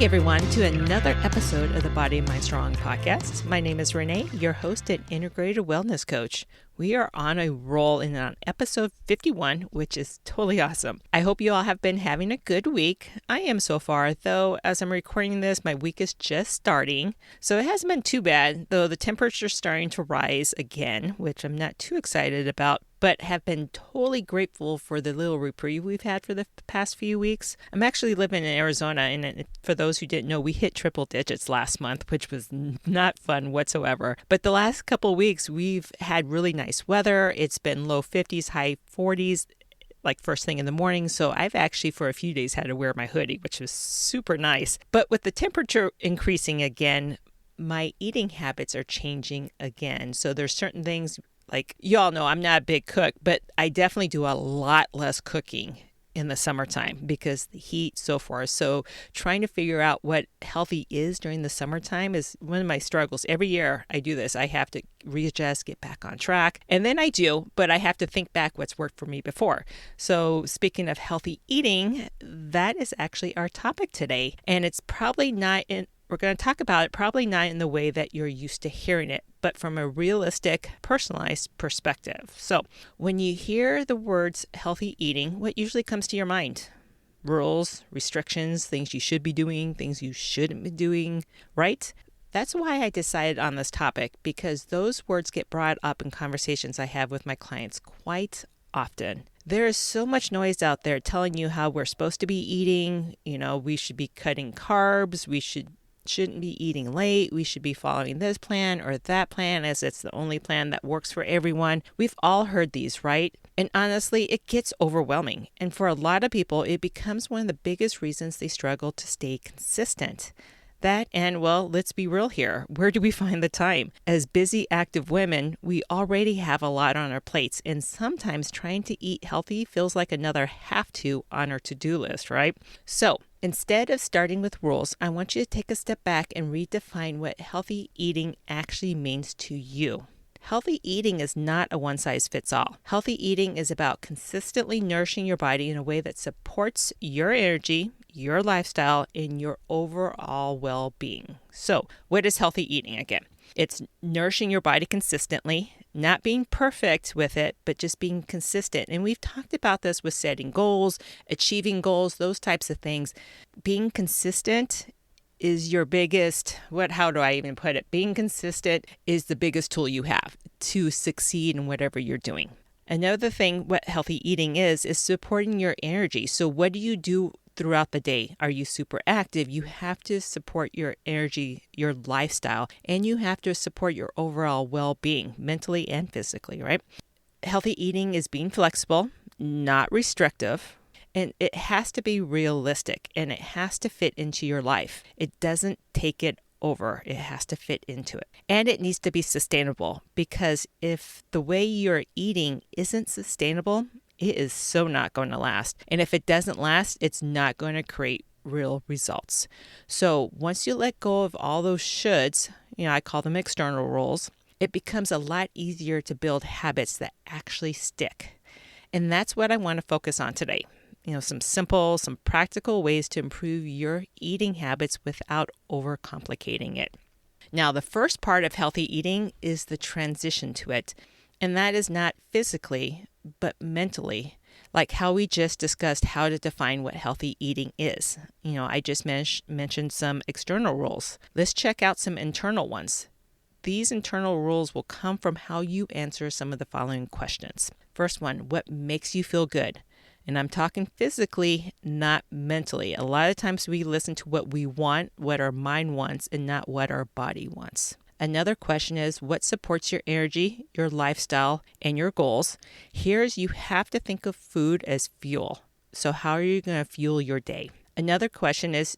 Back, everyone, to another episode of the Body and Mind Strong podcast. My name is Renee, your host and integrated wellness coach. We are on a roll and on episode 51, which is totally awesome. I hope you all have been having a good week. I am so far, though as I'm recording this, my week is just starting. So it hasn't been too bad, though the temperature's starting to rise again, which I'm not too excited about, but have been totally grateful for the little reprieve we've had for the past few weeks. I'm actually living in Arizona, and for those who didn't know, we hit triple digits last month, which was not fun whatsoever. But the last couple of weeks, we've had really nice weather. It's been low 50s, high 40s, like first thing in the morning. So I've actually for a few days had to wear my hoodie, which was super nice. But with the temperature increasing again, my eating habits are changing again. So there's certain things, like you all know I'm not a big cook, but I definitely do a lot less cooking in the summertime because the heat, so forth. So trying to figure out what healthy is during the summertime is one of my struggles. Every year I do this. I have to readjust, get back on track. And then I do, but I have to think back what's worked for me before. So speaking of healthy eating, that is actually our topic today. And it's probably not we're going to talk about it probably not in the way that you're used to hearing it, but from a realistic, personalized perspective. So when you hear the words healthy eating, what usually comes to your mind? Rules, restrictions, things you should be doing, things you shouldn't be doing, right? That's why I decided on this topic, because those words get brought up in conversations I have with my clients quite often. There is so much noise out there telling you how we're supposed to be eating. We should be cutting carbs. We shouldn't be eating late. We should be following this plan or that plan as it's the only plan that works for everyone. We've all heard these, right? And honestly, it gets overwhelming. And for a lot of people, it becomes one of the biggest reasons they struggle to stay consistent. That and, well, let's be real here. Where do we find the time? As busy, active women, we already have a lot on our plates, and sometimes trying to eat healthy feels like another have to on our to-do list, right? So instead of starting with rules, I want you to take a step back and redefine what healthy eating actually means to you. Healthy eating is not a one-size-fits-all. Healthy eating is about consistently nourishing your body in a way that supports your energy, your lifestyle, and your overall well-being. So, what is healthy eating again? It's nourishing your body consistently, not being perfect with it, but just being consistent. And we've talked about this with setting goals, achieving goals, those types of things. Being consistent is your biggest, how do I even put it? Being consistent is the biggest tool you have to succeed in whatever you're doing. Another thing, what healthy eating is supporting your energy. So what do you do throughout the day? Are you super active? You have to support your energy, your lifestyle, and you have to support your overall well-being, mentally and physically, right? Healthy eating is being flexible, not restrictive. And it has to be realistic, and it has to fit into your life. It doesn't take it over. It has to fit into it. And it needs to be sustainable, because if the way you're eating isn't sustainable, it is so not going to last. And if it doesn't last, it's not going to create real results. So once you let go of all those shoulds, I call them external rules, it becomes a lot easier to build habits that actually stick. And that's what I want to focus on today. Some practical ways to improve your eating habits without overcomplicating it. Now, the first part of healthy eating is the transition to it. And that is not physically, but mentally, like how we just discussed how to define what healthy eating is. I just mentioned some external rules. Let's check out some internal ones. These internal rules will come from how you answer some of the following questions. First one, what makes you feel good? And I'm talking physically, not mentally. A lot of times we listen to what we want, what our mind wants, and not what our body wants. Another question is, what supports your energy, your lifestyle, and your goals? Here's, you have to think of food as fuel. So how are you going to fuel your day? Another question is,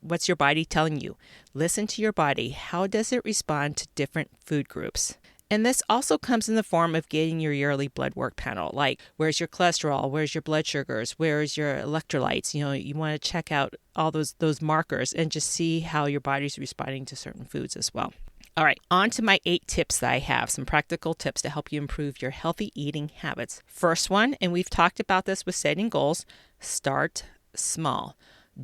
what's your body telling you? Listen to your body. How does it respond to different food groups? And this also comes in the form of getting your yearly blood work panel, like where's your cholesterol, where's your blood sugars, where's your electrolytes. You want to check out all those markers and just see how your body's responding to certain foods as well. All right, on to my 8 tips that I have, some practical tips to help you improve your healthy eating habits. First one, and we've talked about this with setting goals, start small.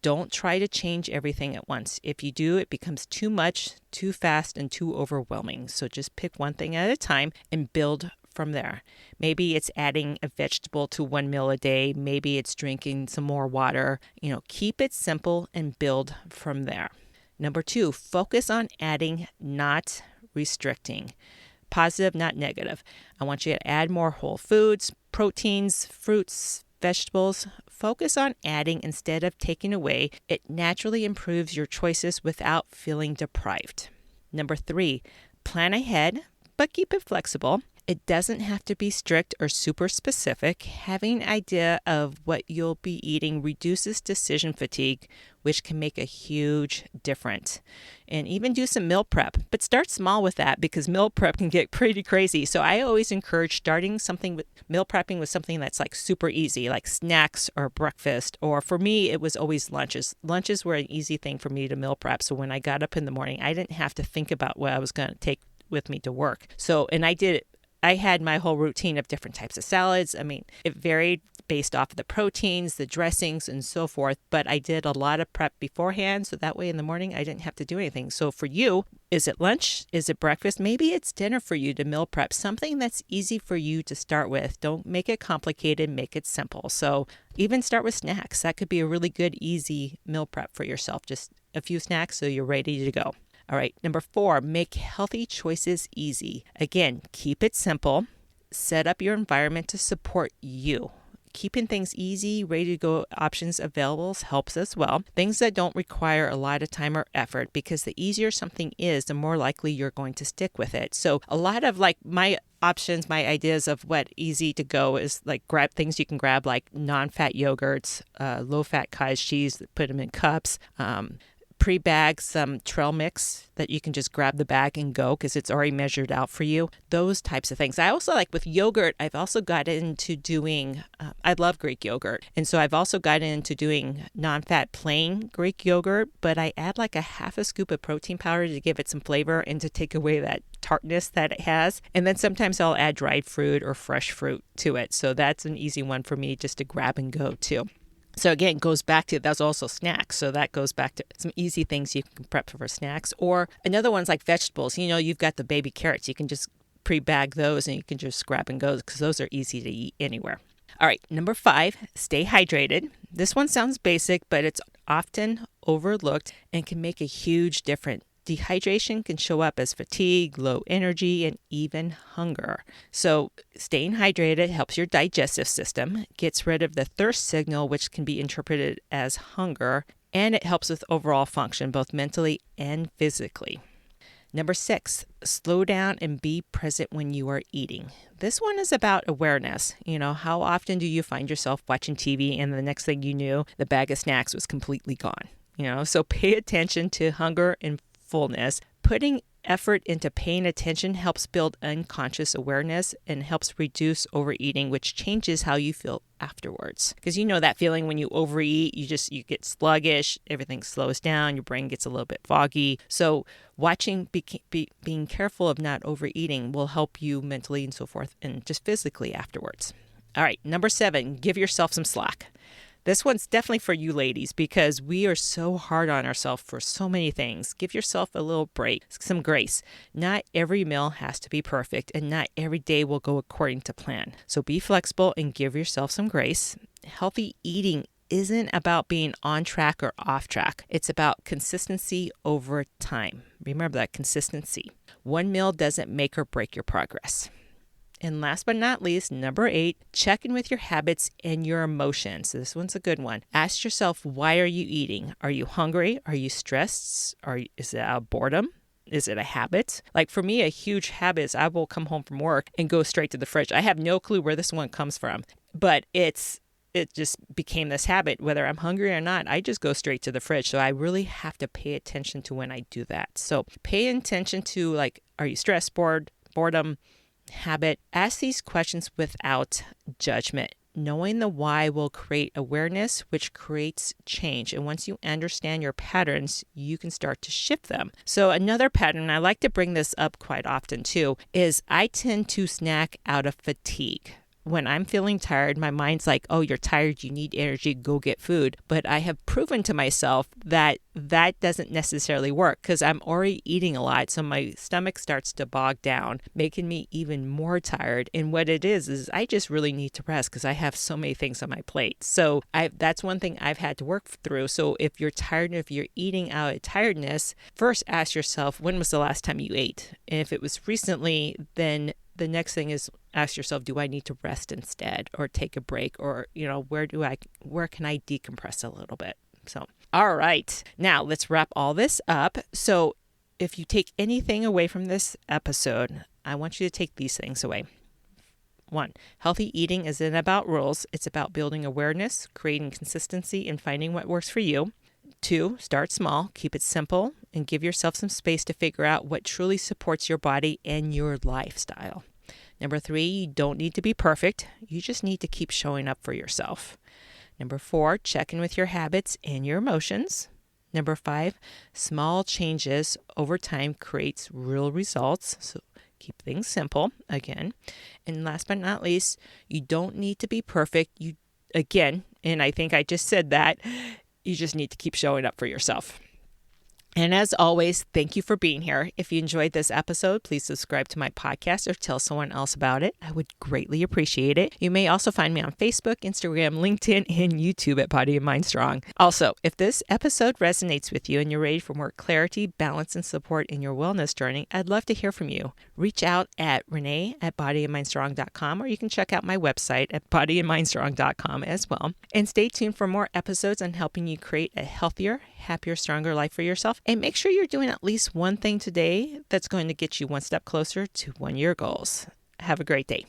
Don't try to change everything at once. If you do, it becomes too much, too fast, and too overwhelming. So just pick one thing at a time and build from there. Maybe it's adding a vegetable to one meal a day. Maybe it's drinking some more water. Keep it simple and build from there. Number 2, focus on adding, not restricting. Positive, not negative. I want you to add more whole foods, proteins, fruits, vegetables. Focus on adding instead of taking away. It naturally improves your choices without feeling deprived. Number 3, plan ahead, but keep it flexible. It doesn't have to be strict or super specific. Having an idea of what you'll be eating reduces decision fatigue, which can make a huge difference. And even do some meal prep, but start small with that because meal prep can get pretty crazy. So I always encourage starting something with meal prepping with something that's like super easy, like snacks or breakfast. Or for me, it was always lunches. Lunches were an easy thing for me to meal prep. So when I got up in the morning, I didn't have to think about what I was going to take with me to work. And I had my whole routine of different types of salads. It varied based off of the proteins, the dressings, and so forth. But I did a lot of prep beforehand, so that way in the morning I didn't have to do anything. So for you, is it lunch? Is it breakfast? Maybe it's dinner for you to meal prep. Something that's easy for you to start with. Don't make it complicated, make it simple. So even start with snacks. That could be a really good, easy meal prep for yourself. Just a few snacks so you're ready to go. All right, number 4, make healthy choices easy. Again, keep it simple. Set up your environment to support you. Keeping things easy, ready to go options available helps as well. Things that don't require a lot of time or effort, because the easier something is, the more likely you're going to stick with it. So a lot of my options, my ideas of what easy to go is grab things you can grab, like non-fat yogurts, low-fat cottage cheese, put them in cups, pre-bag some trail mix that you can just grab the bag and go because it's already measured out for you. Those types of things. I also with yogurt, I've also got into doing, I love Greek yogurt. And so I've also gotten into doing non-fat plain Greek yogurt, but I add a half a scoop of protein powder to give it some flavor and to take away that tartness that it has. And then sometimes I'll add dried fruit or fresh fruit to it. So that's an easy one for me just to grab and go too. So again, goes back to, that's also snacks. So that goes back to some easy things you can prep for snacks. Or another one's like vegetables. You've got the baby carrots. You can just pre-bag those and you can just grab and go because those are easy to eat anywhere. All right, number 5, stay hydrated. This one sounds basic, but it's often overlooked and can make a huge difference. Dehydration can show up as fatigue, low energy, and even hunger. So staying hydrated helps your digestive system, gets rid of the thirst signal, which can be interpreted as hunger, and it helps with overall function, both mentally and physically. Number 6, slow down and be present when you are eating. This one is about awareness. How often do you find yourself watching TV and the next thing you knew, the bag of snacks was completely gone? So pay attention to hunger and fullness. Putting effort into paying attention helps build unconscious awareness and helps reduce overeating, which changes how you feel afterwards. Because that feeling when you overeat, you get sluggish, everything slows down, your brain gets a little bit foggy. So watching, being careful of not overeating will help you mentally and so forth, and just physically afterwards. All right, number 7, give yourself some slack. This one's definitely for you ladies because we are so hard on ourselves for so many things. Give yourself a little break, some grace. Not every meal has to be perfect and not every day will go according to plan. So be flexible and give yourself some grace. Healthy eating isn't about being on track or off track. It's about consistency over time. Remember that consistency. One meal doesn't make or break your progress. And last but not least, number 8, check in with your habits and your emotions. So this one's a good one. Ask yourself, why are you eating? Are you hungry? Are you stressed? Is it out of boredom? Is it a habit? For me, a huge habit is I will come home from work and go straight to the fridge. I have no clue where this one comes from, but it just became this habit. Whether I'm hungry or not, I just go straight to the fridge. So I really have to pay attention to when I do that. So pay attention to are you stressed, bored, boredom, habit? Ask these questions without judgment. Knowing the why will create awareness, which creates change. And once you understand your patterns, you can start to shift them. So another pattern, I like to bring this up quite often too, is I tend to snack out of fatigue. when I'm feeling tired, my mind's like, oh, you're tired, you need energy, go get food. But I have proven to myself that that doesn't necessarily work because I'm already eating a lot. So my stomach starts to bog down, making me even more tired. And what it is I just really need to rest because I have so many things on my plate. So that's one thing I've had to work through. So if you're tired, if you're eating out of tiredness, first ask yourself, when was the last time you ate? And if it was recently, then the next thing is ask yourself, do I need to rest instead or take a break? Or, where can I decompress a little bit? So, all right, now let's wrap all this up. So if you take anything away from this episode, I want you to take these things away. 1, healthy eating isn't about rules. It's about building awareness, creating consistency, and finding what works for you. 2, start small, keep it simple, and give yourself some space to figure out what truly supports your body and your lifestyle. 3, you don't need to be perfect. You just need to keep showing up for yourself. 4, check in with your habits and your emotions. 5, small changes over time creates real results. So keep things simple again. And last but not least, you don't need to be perfect. And I think I just said that, you just need to keep showing up for yourself. And as always, thank you for being here. If you enjoyed this episode, please subscribe to my podcast or tell someone else about it. I would greatly appreciate it. You may also find me on Facebook, Instagram, LinkedIn, and YouTube at Body and Mind Strong. Also, if this episode resonates with you and you're ready for more clarity, balance, and support in your wellness journey, I'd love to hear from you. Reach out at renee at bodyandmindstrong.com, or you can check out my website at bodyandmindstrong.com as well. And stay tuned for more episodes on helping you create a healthier, happier, stronger life for yourself. And make sure you're doing at least one thing today that's going to get you one step closer to one of your goals. Have a great day.